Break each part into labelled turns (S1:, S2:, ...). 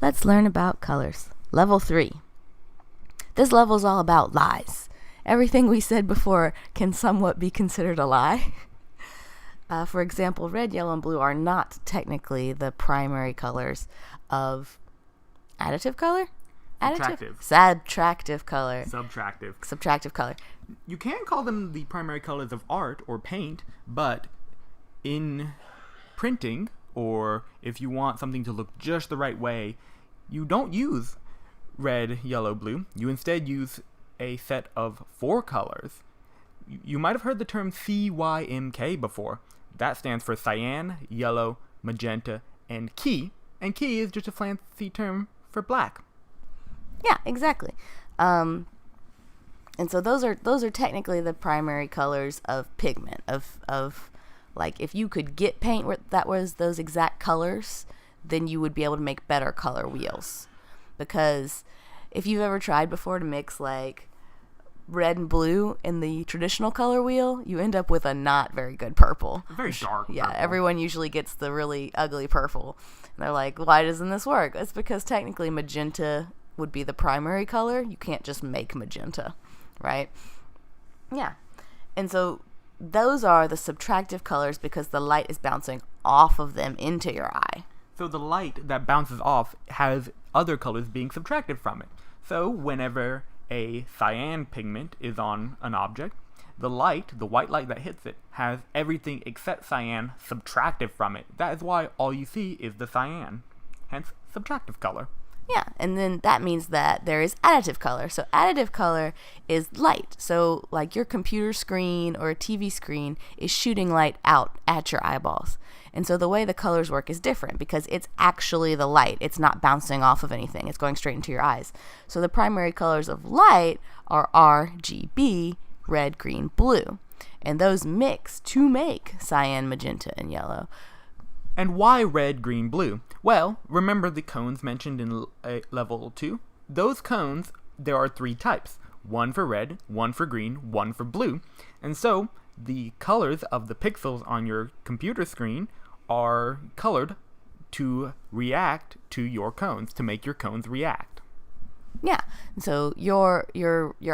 S1: Let's learn about colors. Level 3. This level is all about lies. Everything we said before can somewhat be considered a lie. For example, red, yellow, and blue are not technically the primary colors of additive color?
S2: Subtractive.
S1: Subtractive color.
S2: Subtractive color. You can call them the primary colors of art or paint, but in printing, or if you want something to look just the right way, you don't use red, yellow, blue. You instead use a set of 4 colors. You might have heard the term CYMK before. That stands for cyan, yellow, magenta, and key. And key is just a fancy term for black.
S1: Yeah, exactly. And so those are technically the primary colors of pigment. Of like, if you could get paint that was those exact colors, then you would be able to make better color wheels. Because if you've ever tried before to mix like red and blue in the traditional color wheel, you end up with a not very good purple.
S2: Very dark
S1: Yeah,
S2: purple.
S1: everyone usually gets the really ugly purple. And they're like, why doesn't this work? It's because technically magenta would be the primary color. You can't just make magenta, right? Yeah. And so those are the subtractive colors because the light is bouncing off of them into your eye.
S2: So the light that bounces off has other colors being subtracted from it. So whenever a cyan pigment is on an object, the white light that hits it, has everything except cyan subtracted from it. That is why all you see is the cyan, hence subtractive color.
S1: Yeah, and then that means that there is additive color. So additive color is light. So like your computer screen or a TV screen is shooting light out at your eyeballs. And so the way the colors work is different because it's actually the light. It's not bouncing off of anything. It's going straight into your eyes. So the primary colors of light are RGB, red, green, blue. And those mix to make cyan, magenta, and yellow.
S2: And why red, green, blue? Well, remember the cones mentioned in level 2? Those cones, there are 3 types. One for red, one for green, one for blue. And so, the colors of the pixels on your computer screen are colored to react to your cones, to make your cones react.
S1: Yeah. So your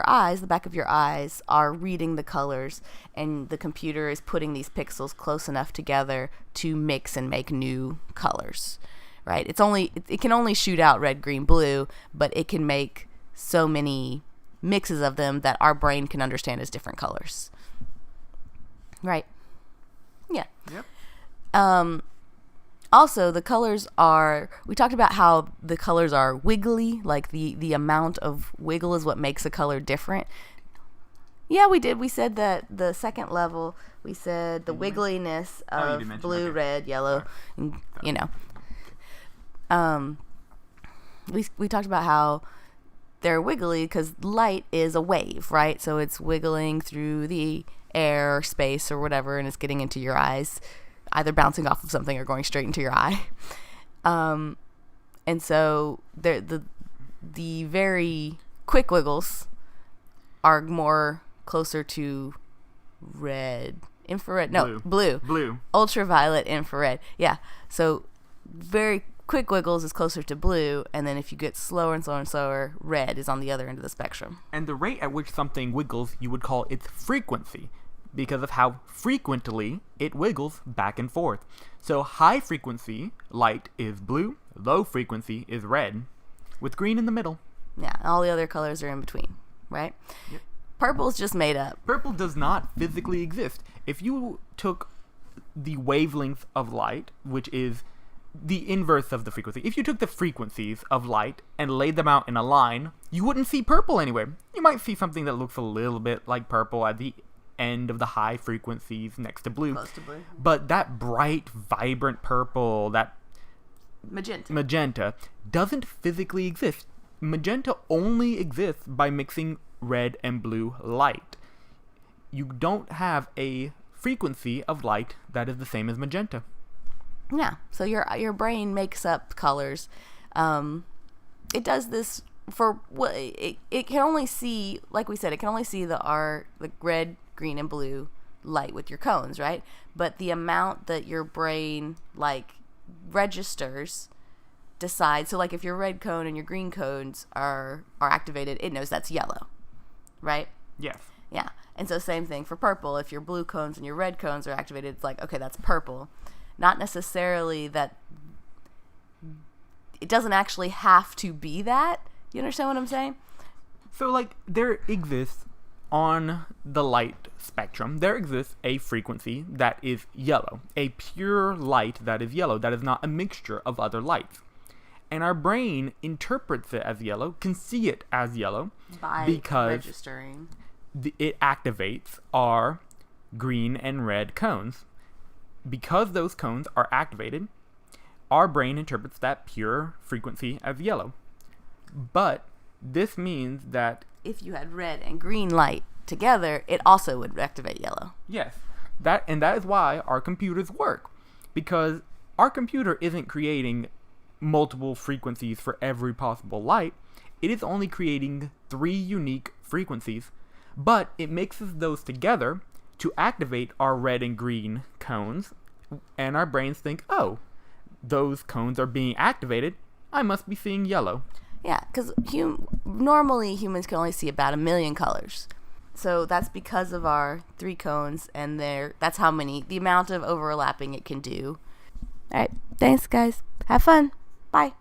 S1: eyes, the back of your eyes, are reading the colors, and the computer is putting these pixels close enough together to mix and make new colors. Right? It can only shoot out red, green, blue, but it can make so many mixes of them that our brain can understand as different colors. Right? Yeah.
S2: Yep.
S1: Also, the colors we talked about how the colors are wiggly, like the amount of wiggle is what makes a color different. Yeah, we did. We said that the second level, we said the wiggliness of blue,
S2: okay.
S1: Red, yellow, and, you know. We talked about how they're wiggly because light is a wave, right? So it's wiggling through the air or space or whatever, and it's getting into your eyes, either bouncing off of something or going straight into your eye. And so the very quick wiggles are more closer to red, infrared, no, blue, ultraviolet, infrared. Yeah. So very quick wiggles is closer to blue, and then if you get slower and slower and slower, red is on the other end of the spectrum.
S2: And the rate at which something wiggles, you would call its frequency, because of how frequently it wiggles back and forth. So high frequency light is blue, low frequency is red, with green in the middle.
S1: Yeah, all the other colors are in between, right?
S2: Yep.
S1: Purple's just made up.
S2: Purple does not physically exist. If you took the wavelength of light, which is the inverse of the frequency, if you took the frequencies of light and laid them out in a line, you wouldn't see purple anywhere. You might see something that looks a little bit like purple at the end of the high frequencies next to blue.
S1: Close to blue.
S2: But that bright, vibrant purple, that magenta, doesn't physically exist. Magenta only exists by mixing red and blue light. You don't have a frequency of light that is the same as magenta.
S1: Yeah, so your brain makes up colors. It does this for what it can only see. Like we said, it can only see the red, green, and blue light with your cones, right? But the amount that your brain registers decide. So like if your red cone and your green cones are activated, it knows that's yellow, right?
S2: Yes.
S1: Yeah. And so same thing for purple. If your blue cones and your red cones are activated, it's like, okay, that's purple. Not necessarily that it doesn't actually have to be that. You understand what I'm saying?
S2: So like there exists on the light spectrum, there exists a frequency that is yellow, a pure light that is yellow, that is not a mixture of other lights. And our brain interprets it as yellow, can see it as yellow, because
S1: registering.
S2: It activates our green and red cones. Because those cones are activated, our brain interprets that pure frequency as yellow. But this means that
S1: if you had red and green light together, it also would activate yellow.
S2: Yes. That is why our computers work. Because our computer isn't creating multiple frequencies for every possible light. It is only creating 3 unique frequencies. But it mixes those together to activate our red and green cones. And our brains think, oh, those cones are being activated. I must be seeing yellow.
S1: Yeah, because normally humans can only see about 1 million colors. So that's because of our 3 cones, and that's the amount of overlapping it can do. All right, thanks guys. Have fun. Bye.